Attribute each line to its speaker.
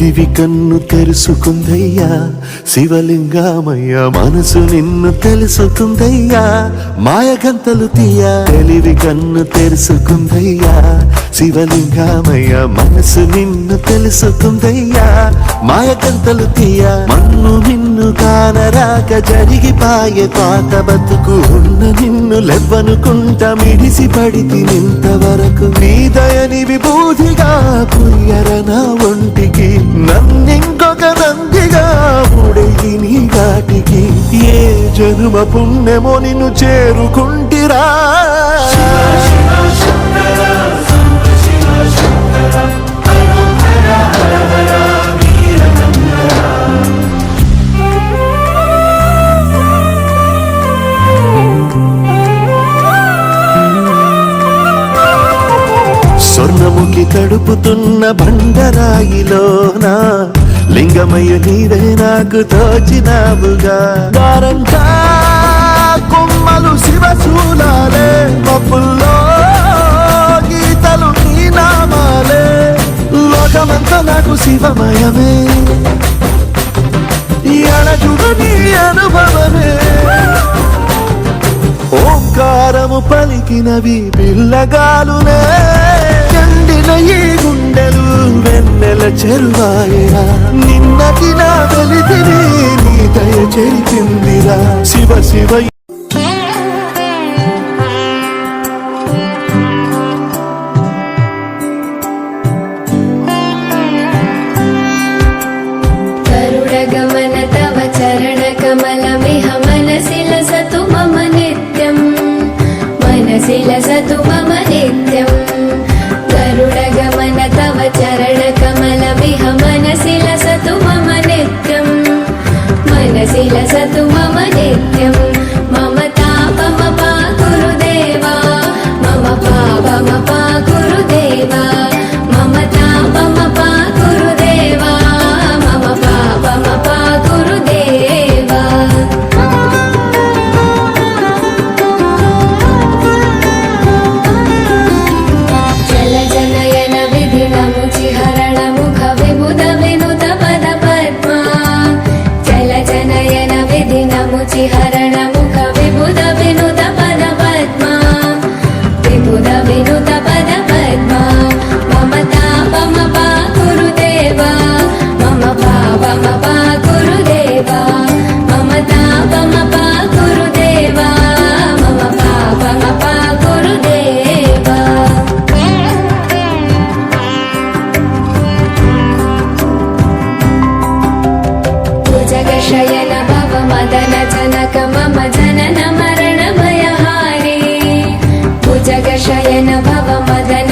Speaker 1: తెలివి కన్ను తెరుసుకుందయ్యా శివలింగమయ్య మనసు నిన్ను తెలుసుకుందయ్యా మాయగంతలు తీయ తెలివి కన్ను తెరుసుకుందయ్యా శివలింగమయ్య మనసు నిన్ను తెలుసుకుందయ్యా మాయగంతలు తీయ మన్ను నిన్ను కానరాక జరిగిపాయే పాత బతుకు ఉన్న నిన్ను లెవ్వనుకుంటా మిడిసి పడితి నింతవరకు నీ దయని విభూతిగా పుయ్యరన ఒంటికి నన్నింకొక నందిగా ఉడేది నీ ఘాటికి ఏ జనుమ పుణ్యమో నిన్ను చేరుకుంటిరా స్వర్ణముఖి తడుపుతున్న బండరాయిలోనా లింగమయ్య నీవే నాకు తోచినావుగా దారంతా కొమ్మలు శివశూలాలే మబ్బుల్లో గీతలు నీ నామాలే లోకమంతా నాకు శివమయమే అణజుడు నీ అనుభవమే ఓంకారము పలికినవి పిల్లగాలునే ఎండిన ఈ గుండెలు వెన్నెల చెరువాయరా నిన్నటి నా వెలితిని నీ దయ చెరిపిందిరా శివ శివ
Speaker 2: గరుడగమన తవ చరణ కమలమిహ మనసిల సతు మమ నిత్యం మనసిల సతు మమ నిత్యం గరుడగమన తవ చరణ కమలమిహ మనసిల సతు మమ నిత్యం మనసిల సతు మమ నిత్యం మమ తాపమపా గురుదేవా మమ పాపమపా గురుదేవా మమ తాపమపా గురుదేవా మమ పాపమపా గురుదేవా జల జనయన విధినముచి హరణ ముఖ విబుధ వినుత పద పద్మా జల జనయన విధినముచి హరణ ముఖ విబుధ వినుత పద పద్మా విబుధ వినుత పద పద్మా మమ తాపమపా గురుదేవా మమ పాపమపా గురుదేవా మమ తాపమపా గురుదేవా మమ పాపమపా గురుదేవా భుజగశయన భవ మదన జనక మమ జనన మరణ భయహారి భుజగశయన భవ మదన